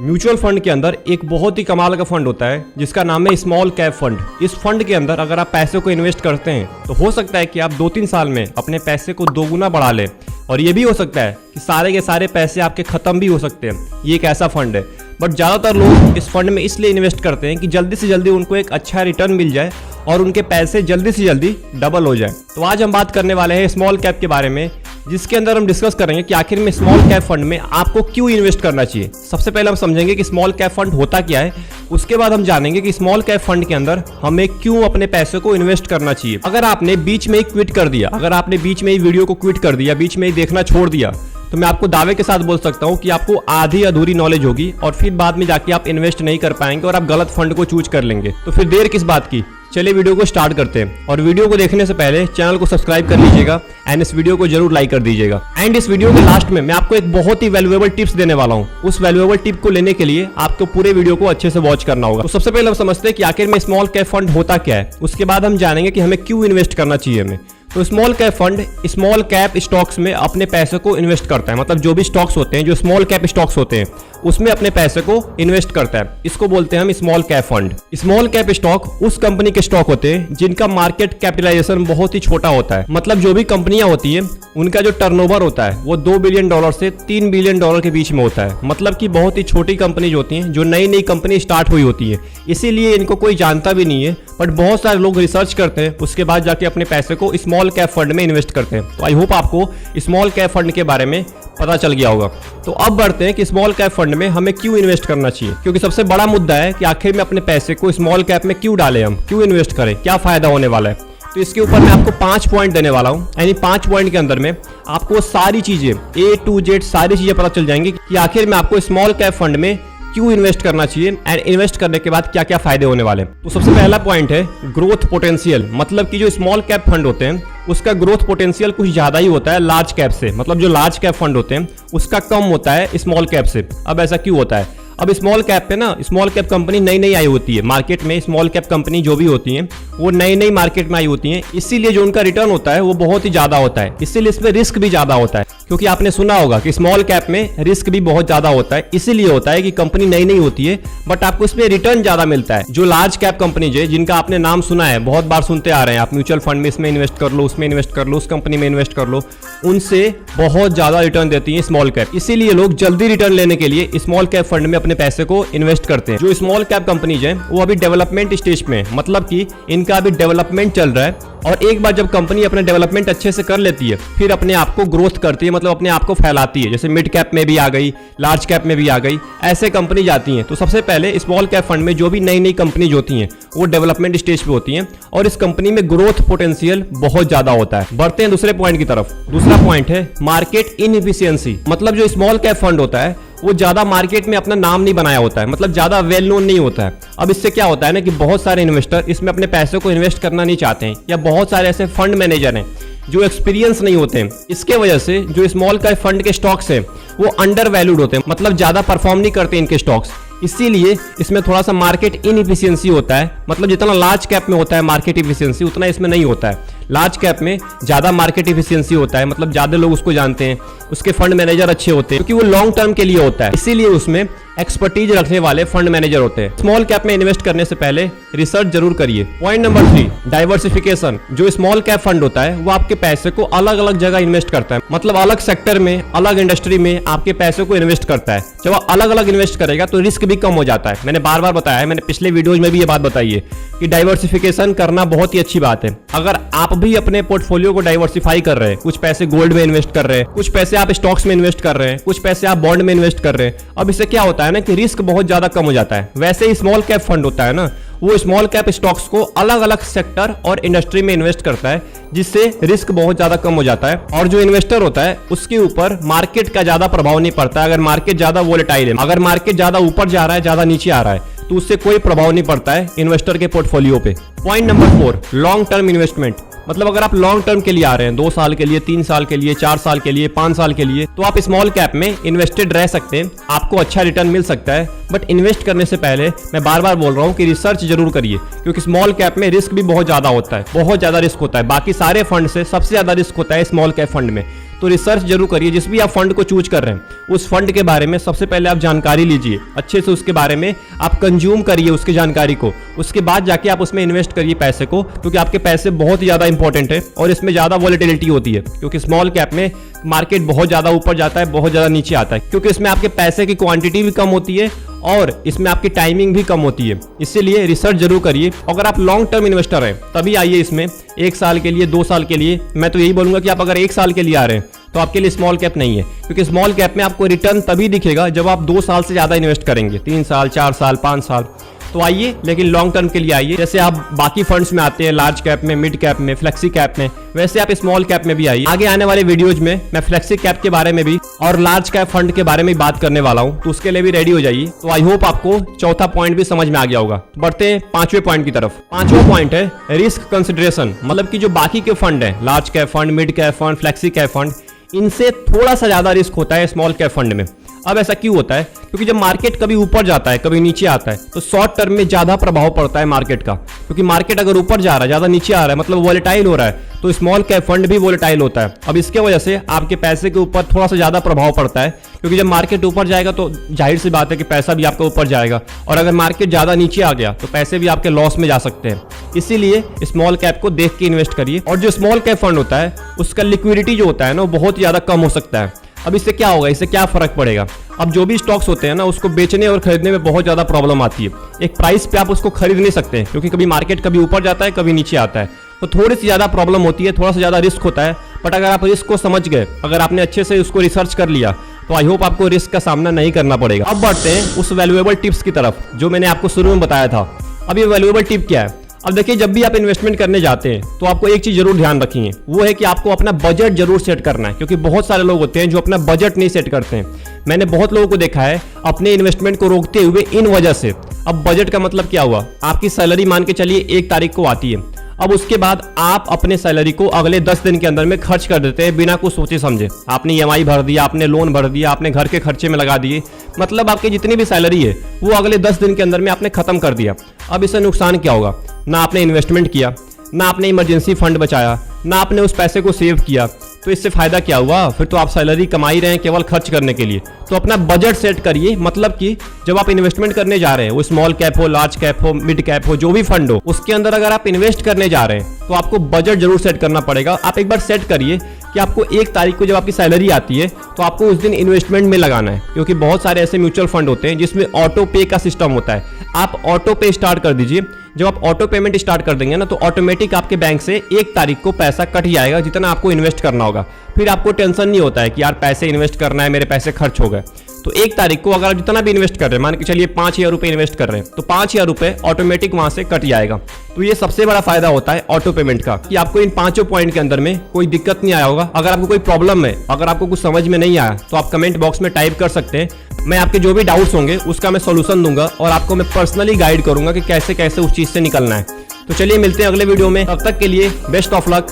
Mutual fund के अंदर एक बहुत ही कमाल का फंड होता है जिसका नाम है स्मॉल कैप फंड। इस फंड के अंदर अगर आप पैसे को इन्वेस्ट करते हैं तो हो सकता है कि आप 2-3 साल में अपने पैसे को दोगुना बढ़ा लें, और ये भी हो सकता है कि सारे के सारे पैसे आपके खत्म भी हो सकते हैं। ये एक ऐसा फंड है, बट ज़्यादातर लोग इस फंड में इसलिए इन्वेस्ट करते हैं कि जल्दी से जल्दी उनको एक अच्छा रिटर्न मिल जाए और उनके पैसे जल्दी से जल्दी डबल हो जाए। तो आज हम बात करने वाले हैं स्मॉल कैप के बारे में, जिसके अंदर हम डिस्कस करेंगे कि आखिर में स्मॉल कैप फंड में आपको क्यों इन्वेस्ट करना चाहिए। सबसे पहले हम समझेंगे कि स्मॉल कैप फंड होता क्या है, उसके बाद हम जानेंगे कि स्मॉल कैप फंड के अंदर हमें क्यों अपने पैसे को इन्वेस्ट करना चाहिए। अगर आपने बीच में ही क्विट कर दिया, अगर आपने बीच में ही वीडियो को क्विट कर दिया, बीच में ही देखना छोड़ दिया, तो मैं आपको दावे के साथ बोल सकता हूं कि आपको आधी अधूरी नॉलेज होगी और फिर बाद में जाके आप इन्वेस्ट नहीं कर पाएंगे और आप गलत फंड को चूज कर लेंगे। तो फिर देर किस बात की, चलिए वीडियो को स्टार्ट करते हैं। और वीडियो को देखने से पहले चैनल को सब्सक्राइब कर लीजिएगा एंड इस वीडियो को जरूर लाइक कर दीजिएगा। एंड इस वीडियो के लास्ट में मैं आपको एक बहुत ही वैल्यूएबल टिप्स देने वाला हूं। उस वैल्यूएबल टिप को लेने के लिए आपको पूरे वीडियो को अच्छे से वॉच करना होगा। तो सबसे पहले हम समझते हैं कि आखिर में स्मॉल कैप फंड होता क्या है, उसके बाद हम जानेंगे कि हमें क्यों इन्वेस्ट करना चाहिए हमें। तो small cap fund small cap stocks में अपने पैसे को इन्वेस्ट करता है, मतलब जो भी स्टॉक्स होते हैं, जो स्मॉल कैप स्टॉक्स होते हैं, उसमें अपने पैसे को इन्वेस्ट करता है। इसको बोलते हैं हम small cap fund. Small cap stock उस कंपनी के स्टॉक होते हैं जिनका मार्केट कैपिटलाइजेशन बहुत ही छोटा होता है, मतलब जो भी कंपनियां होती है उनका जो टर्नओवर होता है वो $2 बिलियन से $3 बिलियन के बीच में होता है। मतलब कि बहुत ही छोटी कंपनीज होती हैं, जो नई नई कंपनी स्टार्ट हुई होती है, इसीलिए इनको कोई जानता भी नहीं है। बट बहुत सारे लोग रिसर्च करते हैं, उसके बाद जाके अपने पैसे को स्मॉल कैप फंड में इन्वेस्ट करते हैं। तो आई होप आपको स्मॉल कैप फंड के बारे में पता चल गया होगा। तो अब बढ़ते हैं कि स्मॉल कैप फंड में हमें क्यों इन्वेस्ट करना चाहिए, क्योंकि सबसे बड़ा मुद्दा है कि आखिर में अपने पैसे को स्मॉल कैप में क्यों डालें, हम क्यों इन्वेस्ट करें, क्या फायदा होने वाला है। तो इसके ऊपर मैं आपको 5 पॉइंट देने वाला हूं, यानी 5 पॉइंट के अंदर में आपको सारी चीजें A to Z सारी चीजें पता चल जाएंगी कि आखिर में आपको स्मॉल कैप फंड में क्यों इन्वेस्ट करना चाहिए एंड इन्वेस्ट करने के बाद क्या क्या फायदे होने वाले। तो सबसे पहला पॉइंट है ग्रोथ पोटेंशियल, मतलब कि जो स्मॉल कैप फंड होते हैं उसका ग्रोथ पोटेंशियल कुछ ज्यादा ही होता है लार्ज कैप से। मतलब जो लार्ज कैप फंड होते हैं उसका कम होता है स्मॉल कैप से। अब ऐसा क्यों होता है? अब स्मॉल कैप पे ना, स्मॉल कैप कंपनी नई नई आई होती है मार्केट में। स्मॉल कैप कंपनी जो भी होती हैं वो नई नई मार्केट में आई होती हैं, इसीलिए जो उनका रिटर्न होता है वो बहुत ही ज्यादा होता है। इसीलिए इसमें रिस्क भी ज्यादा होता है, क्योंकि आपने सुना होगा कि स्मॉल कैप में रिस्क भी बहुत ज्यादा होता है। इसीलिए होता है कि कंपनी नई नई होती है बट आपको इसमें रिटर्न ज्यादा मिलता है। जो लार्ज कैप कंपनीज है, जिनका आपने नाम सुना है, बहुत बार सुनते आ रहे हैं, आप म्यूचुअल फंड में इसमें इन्वेस्ट कर लो, उसमें इन्वेस्ट कर लो, उस कंपनी में इन्वेस्ट कर लो, उनसे बहुत ज्यादा रिटर्न देती है स्मॉल कैप। इसीलिए लोग जल्दी रिटर्न लेने के लिए स्मॉल कैप फंड में अपने पैसे को इन्वेस्ट करते हैं। जो स्मॉल कैप कंपनीज हैं वो अभी डेवलपमेंट स्टेज में, मतलब कि इनका अभी डेवलपमेंट चल रहा है, और एक बार जब कंपनी अपना डेवलपमेंट अच्छे से कर लेती है फिर अपने आप को ग्रोथ करती है, मतलब अपने आप को फैलाती है। जैसे मिड कैप में भी आ गई, लार्ज कैप में भी आ गई, ऐसे कंपनी जाती हैं। तो सबसे पहले स्मॉल कैप फंड में जो भी नई नई कंपनीज होती हैं वो डेवलपमेंट स्टेज पे होती हैं और इस कंपनी में ग्रोथ पोटेंशियल बहुत ज्यादा होता है। बढ़ते हैं दूसरे पॉइंट की तरफ। दूसरा पॉइंट है मार्केट इनएफिशिएंसी, मतलब जो स्मॉल कैप फंड होता है वो ज्यादा मार्केट में अपना नाम नहीं बनाया होता है, मतलब ज्यादा वेल नोन नहीं होता है। अब इससे क्या होता है ना कि बहुत सारे इन्वेस्टर इसमें अपने पैसे को इन्वेस्ट करना नहीं चाहते हैं, या बहुत सारे ऐसे फंड मैनेजर हैं जो एक्सपीरियंस नहीं होते हैं। इसके वजह से जो स्मॉल कैप फंड के स्टॉक्स हैं वो अंडर वैल्यूड होते हैं, मतलब ज्यादा परफॉर्म नहीं करते इनके स्टॉक्स। इसीलिए इसमें थोड़ा सा मार्केट इनएफिशिएंसी होता है, मतलब जितना लार्ज कैप में होता है मार्केट इफिशिएंसी उतना इसमें नहीं होता है। लार्ज कैप में ज्यादा मार्केट इफिशिएंसी होता है, मतलब ज्यादा लोग उसको जानते हैं, उसके फंड मैनेजर अच्छे होते हैं, क्योंकि वो लॉन्ग टर्म के लिए होता है, इसीलिए उसमें एक्सपर्टीज रखने वाले फंड मैनेजर होते हैं। स्मॉल कैप में इन्वेस्ट करने से पहले रिसर्च जरूर करिए। Point number 3, diversification. जो स्मॉल कैप फंड होता है वो आपके पैसे को अलग अलग जगह इन्वेस्ट करता है, मतलब अलग सेक्टर में, अलग इंडस्ट्री में आपके पैसे को इन्वेस्ट करता है। जब आप अलग अलग इन्वेस्ट करेगा तो रिस्क भी कम हो जाता है। मैंने बार बार बताया है, मैंने पिछले वीडियोज में भी ये बात बताई है कि डाइवर्सिफिकेशन करना बहुत ही अच्छी बात है। अगर आप भी अपने पोर्टफोलियो को डाइवर्सिफाई कर रहे हैं, कुछ पैसे गोल्ड में इन्वेस्ट कर रहे हैं, कुछ पैसे आप स्टॉक्स में इन्वेस्ट कर रहे हैं, कुछ पैसे आप बॉन्ड में इन्वेस्ट कर रहे हैं, अब इससे क्या होता है ना कि रिस्क बहुत ज्यादा कम हो जाता है। वैसे ही स्मॉल कैप फंड होता है ना, वो स्मॉल कैप स्टॉक्स को अलग अलग सेक्टर और इंडस्ट्री में इन्वेस्ट करता है, जिससे रिस्क बहुत ज्यादा कम हो जाता है। और जो इन्वेस्टर होता है उसके ऊपर मार्केट का ज्यादा प्रभाव नहीं पड़ता। अगर मार्केट ज्यादा वोलेटाइल है, अगर मार्केट ज्यादा ऊपर जा रहा है, ज्यादा नीचे आ रहा है, तो उससे कोई प्रभाव नहीं पड़ता है इन्वेस्टर के पोर्टफोलियो पे। Point number 4, long term investment. मतलब अगर आप लॉन्ग टर्म के लिए आ रहे हैं, 2 साल के लिए, 3 साल के लिए, 4 साल के लिए, 5 साल के लिए, तो आप स्मॉल कैप में इन्वेस्टेड रह सकते हैं, आपको अच्छा रिटर्न मिल सकता है। बट इन्वेस्ट करने से पहले मैं बार बार बोल रहा हूं कि रिसर्च जरूर करिए, क्योंकि स्मॉल कैप में रिस्क भी बहुत ज्यादा होता है, बहुत ज्यादा रिस्क होता है। बाकी सारे फंड से सबसे ज्यादा रिस्क होता है स्मॉल कैप फंड में। तो रिसर्च जरूर करिए। जिस भी आप फंड को चूज कर रहे हैं उस फंड के बारे में सबसे पहले आप जानकारी लीजिए अच्छे से, उसके बारे में आप कंज्यूम करिए उसकी जानकारी को, उसके बाद जाके आप उसमें इन्वेस्ट करिए पैसे को, क्योंकि आपके पैसे बहुत ही ज़्यादा इंपॉर्टेंट है और इसमें ज़्यादा वॉलेटिलिटी होती है, क्योंकि स्मॉल कैप में मार्केट बहुत ज़्यादा ऊपर जाता है, बहुत ज़्यादा नीचे आता है, क्योंकि इसमें आपके पैसे की क्वांटिटी भी कम होती है और इसमें आपकी टाइमिंग भी कम होती है। इसीलिए रिसर्च जरूर करिए। अगर आप लॉन्ग टर्म इन्वेस्टर हैं तभी आइए इसमें, 1 साल के लिए, 2 साल के लिए। मैं तो यही बोलूंगा कि आप अगर 1 साल के लिए आ रहे हैं तो आपके लिए स्मॉल कैप नहीं है, क्योंकि स्मॉल कैप में आपको रिटर्न तभी दिखेगा जब आप 2 साल से ज़्यादा इन्वेस्ट करेंगे, 3 साल, 4 साल, 5 साल। तो आइए, लेकिन लॉन्ग टर्म के लिए आइए। जैसे आप बाकी फंड्स में आते हैं, लार्ज कैप में, मिड कैप में, फ्लेक्सी कैप में, वैसे आप स्मॉल कैप में भी आइए। आगे आने वाले वीडियोज में मैं फ्लेक्सी कैप के बारे में भी और लार्ज कैप फंड के बारे में बात करने वाला हूं, तो उसके लिए भी रेडी हो जाइए। तो आई होप आपको चौथा पॉइंट भी समझ में आ गया होगा। तो बढ़ते हैं 5वें पॉइंट की तरफ। 5वां पॉइंट है रिस्क कंसिडरेशन, मतलब कि जो बाकी के फंड है, large cap fund, mid cap fund, flexi cap fund, इनसे थोड़ा सा ज्यादा रिस्क होता है स्मॉल कैप फंड में। अब ऐसा क्यों होता है? क्योंकि जब मार्केट कभी ऊपर जाता है, कभी नीचे आता है, तो शॉर्ट टर्म में ज्यादा प्रभाव पड़ता है मार्केट का, क्योंकि मार्केट अगर ऊपर जा रहा है, ज्यादा नीचे आ रहा है, मतलब वॉलेटाइल हो रहा है, तो स्मॉल कैप फंड भी वॉलेटाइल होता है। अब इसके वजह से आपके पैसे के ऊपर थोड़ा सा ज्यादा प्रभाव पड़ता है, क्योंकि जब मार्केट ऊपर जाएगा तो जाहिर सी बात है कि पैसा भी आपका ऊपर जाएगा, और अगर मार्केट ज्यादा नीचे आ गया तो पैसे भी आपके लॉस में जा सकते हैं। इसीलिए स्मॉल कैप को देख के इन्वेस्ट करिए। और जो स्मॉल कैप फंड होता है उसका लिक्विडिटी जो होता है ना, वो बहुत ज्यादा कम हो सकता है। अब इससे क्या होगा, इससे क्या फर्क पड़ेगा? अब जो भी स्टॉक्स होते हैं ना, उसको बेचने और खरीदने में बहुत ज्यादा प्रॉब्लम आती है। एक प्राइस पे आप उसको खरीद नहीं सकते, क्योंकि कभी मार्केट कभी ऊपर जाता है, कभी नीचे आता है, तो थोड़ी सी ज्यादा प्रॉब्लम होती है, थोड़ा सा ज्यादा रिस्क होता है। बट अगर आप रिस्क को समझ गए, अगर आपने अच्छे से उसको रिसर्च कर लिया, तो आई होप आपको रिस्क का सामना नहीं करना पड़ेगा। अब बढ़ते हैं उस वैल्यूएबल टिप्स की तरफ जो मैंने आपको शुरू में बताया था। अब ये वैल्यूएबल टिप क्या है? अब देखिए, जब भी आप इन्वेस्टमेंट करने जाते हैं तो आपको एक चीज जरूर ध्यान रखिए, वो है कि आपको अपना बजट जरूर सेट करना है, क्योंकि बहुत सारे लोग होते हैं जो अपना बजट नहीं सेट करते हैं। मैंने बहुत लोगों को देखा है अपने इन्वेस्टमेंट को रोकते हुए इन वजह से। अब बजट का मतलब क्या हुआ? आपकी सैलरी मान के चलिए 1 तारीख को आती है, अब उसके बाद आप अपने सैलरी को अगले 10 दिन के अंदर में खर्च कर देते हैं बिना कुछ सोचे समझे। आपने EMI भर दिया, आपने लोन भर दिया, आपने घर के खर्चे में लगा दिए, मतलब आपकी जितनी भी सैलरी है वो अगले 10 दिन के अंदर में आपने खत्म कर दिया। अब इससे नुकसान क्या होगा? ना आपने इन्वेस्टमेंट किया, ना आपने इमरजेंसी फंड बचाया, ना आपने उस पैसे को सेव किया, तो इससे फायदा क्या हुआ? फिर तो आप सैलरी कमा ही रहे हैं केवल खर्च करने के लिए। तो अपना बजट सेट करिए, मतलब कि जब आप इन्वेस्टमेंट करने जा रहे हैं, वो स्मॉल कैप हो, लार्ज कैप हो, मिड कैप हो, जो भी फंड हो, उसके अंदर अगर आप इन्वेस्ट करने जा रहे हैं तो आपको बजट जरूर सेट करना पड़ेगा। आप एक बार सेट करिए कि आपको 1 तारीख को जब आपकी सैलरी आती है तो आपको उस दिन इन्वेस्टमेंट में लगाना है, क्योंकि बहुत सारे ऐसे म्यूचुअल फंड होते हैं जिसमें ऑटो पे का सिस्टम होता है। आप ऑटो पे स्टार्ट कर दीजिए। जब आप ऑटो पेमेंट स्टार्ट कर देंगे ना, तो ऑटोमेटिक आपके बैंक से 1 तारीख को पैसा कट जाएगा जितना आपको इन्वेस्ट करना होगा। फिर आपको टेंशन नहीं होता है कि यार पैसे इन्वेस्ट करना है, मेरे पैसे खर्च हो गए। तो 1 तारीख को अगर आप जितना भी इन्वेस्ट कर रहे हैं, मान के चलिए 5000 रुपये इन्वेस्ट कर रहे हैं, तो 5000 रुपये ऑटोमेटिक वहां से कट जाएगा। तो ये सबसे बड़ा फायदा होता है ऑटो पेमेंट का, कि आपको इन 5 पॉइंट के अंदर में कोई दिक्कत नहीं आया होगा। अगर आपको कोई प्रॉब्लम है, अगर आपको कुछ समझ में नहीं आया, तो आप कमेंट बॉक्स में टाइप कर सकते हैं। मैं आपके जो भी डाउट्स होंगे उसका मैं सोल्यूशन दूंगा और आपको मैं पर्सनली गाइड करूंगा कि कैसे कैसे उस चीज से निकलना है। तो चलिए मिलते हैं अगले वीडियो में, तब तक के लिए best of luck,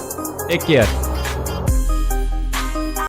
take care.